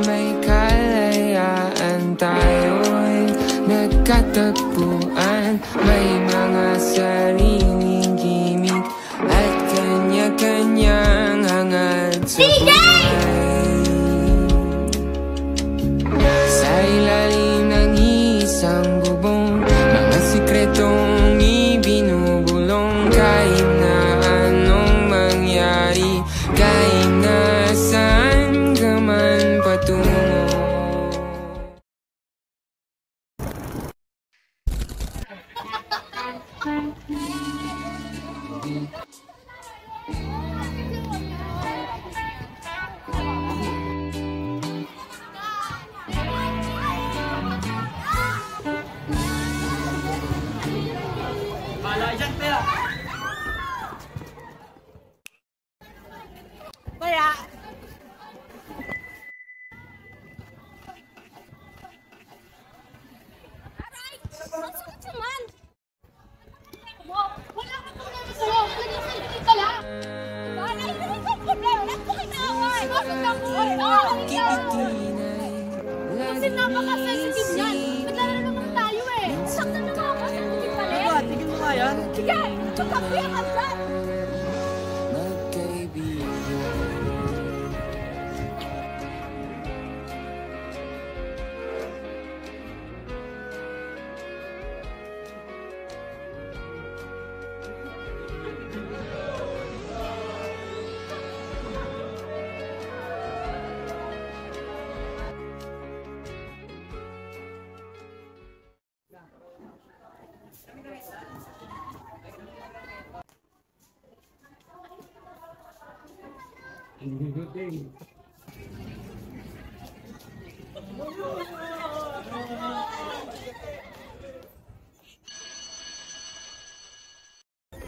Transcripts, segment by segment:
may kalayaan tayo'y nagkatagpuan. May mga sariling gimmick at kanya-kanyang hangad sa buhay. Sa ilalim ng isang bubong, mga sikretong ibinubulong. Kahit na anong mangyari, kahit na saan ka man patungo. Bala dyan, pera! Kaya, aray! Ang sakit naman! Wala ka problema sa'yo! Nagsasalita ka lang! Aray! Ano ka problema? Nagpakitaway! Bakit ako? Kasi napaka-sensitive yan! Naglalaro naman tayo eh! Saktan na mga sensitive pala eh! Diba? Tigil mo nga yan! Sige! Magkakuya ka dyan!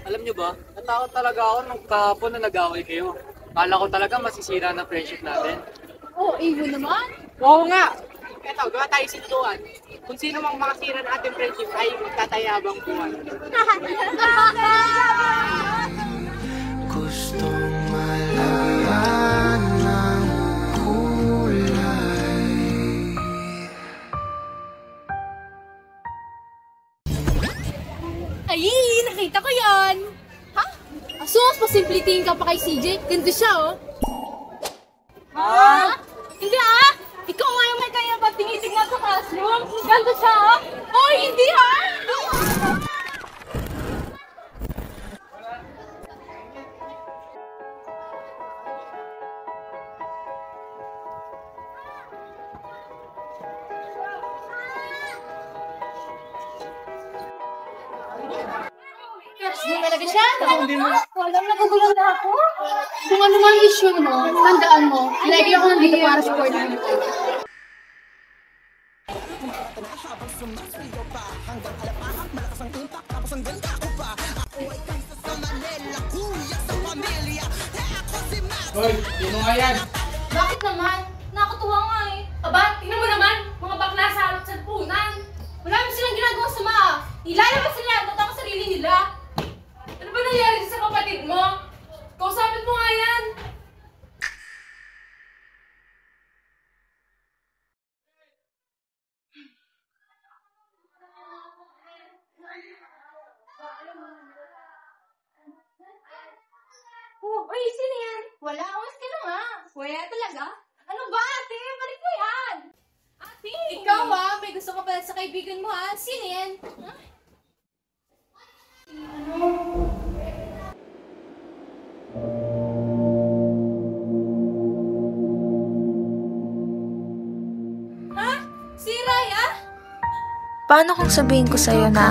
Alam nyo ba, natakot talaga ako nung kahapon na nag-away kayo. Kala ko talaga masisira na friendship natin. Oh, Evo naman! Oo nga! Eto, gawa tayo sintuan. Kung sino mang makasira ng ating friendship ay magtatayabang buwan. Gustong malagyan ng kulay. Ay, nakita ko yan! Ha? Asus, pasimplitingin ka pa kay CJ. Ganda siya, oh. Ha? Hindi, ah! Ikaw nga yung may kaya ba tinitignan sa classroom? Ganda siya, oh. Oh, hindi, ha? Hindi talaga siya, no? Walang nagugulan na ako. Kung ano mang issue mo, tandaan mo, lagi ako nandito para support mo. Hoy, sino nga yan? Bakit naman? Nakakatuwa nga eh. Aba, tingnan mo naman, mga bakla sa harap sa punan. Wala naman silang ginagawa sa mga. Ilalabas nila ang tatang sarili nila. Ano ba nangyari sa kapatid mo? Kausapin mo nga yan. Oh, uy, sino yan? Wala, uwas ka na nga. Wala talaga? Ano ba, ate? Balik mo yan. Ate! Ikaw may gusto ka pala sa kaibigan mo ha? Sino yan? Huh? Ha? Si Raya? Paano kung sabihin ko sa'yo na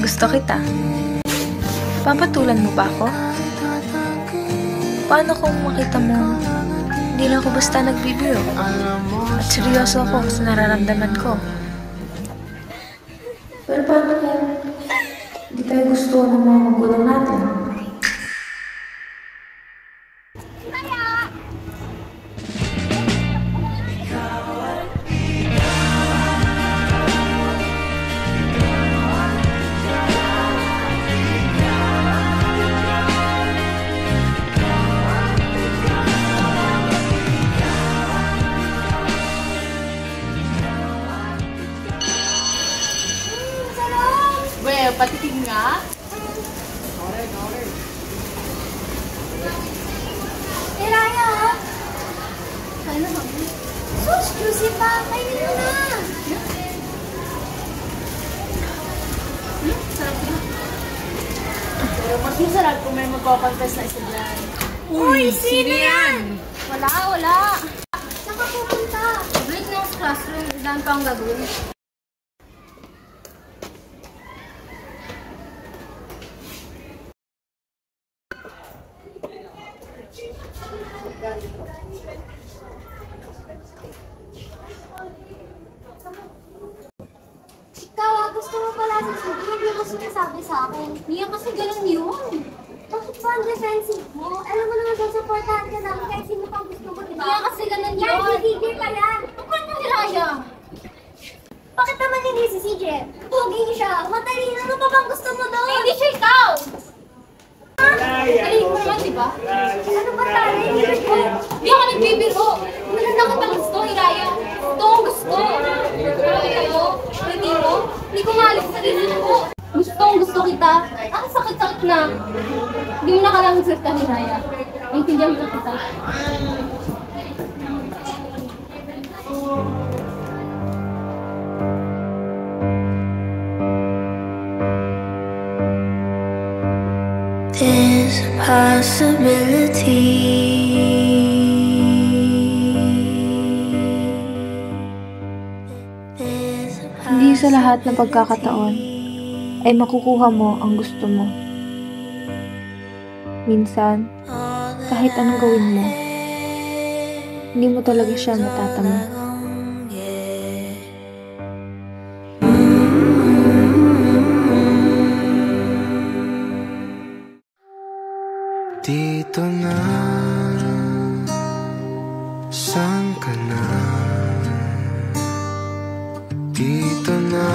gusto kita? Papatulan mo ba ako? Paano kung makita mo hindi lang ako basta nagbibiro at seryoso ako sa nararamdaman ko? Pero paano kung hindi tayo gusto ng mga magulang natin? Raya, ha? Ano ba? Sus, juicy pa. Kainin mo na. Sarap na. Pero mas masarap kung may magpapantas na estudyante. Uy, sino yan? Wala. Saan ka pupunta? Break na sa classroom. Daan pa ang gagawin. Ikaw, gusto mo pala sa sige, hindi mo sinasabi sa akin. Hindi kasi ganun yun. Bakit ba ang defensive mo? Alam mo naman, sasupportahan ka namin kahit sino pang gusto mo, diba? Hindi kasi ganun yun. Yan, si CJ pa yan. Ang kulit mo ni Raya. Bakit naman hindi si CJ? Pogi siya. Matalino. Ano pa bang gusto mo doon? Hindi siya ikaw. Galing mo naman, diba? Ano ba tayo? Hindi ako nagbibiro. Maganda ka pa gusto, Raya. Ito ang gusto. Pero ikaw, retiro. Hindi ko maalis sa sarili ko. Gusto kita. Ang sakit-sakit na. Hindi mo na kailangan salita ni Raya. Maintindihan mo na kita. There's a Hindi sa lahat ng pagkakataon ay makukuha mo ang gusto mo. Minsan, kahit anong gawin mo, hindi mo talaga siya matatama. Dito na, saan ka na? Dito na,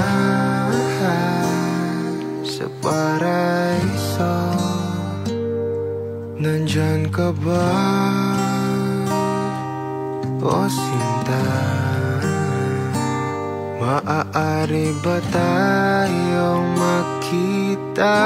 sa paraiso. Nandyan ka ba, o sinta? Maaari ba tayong makita?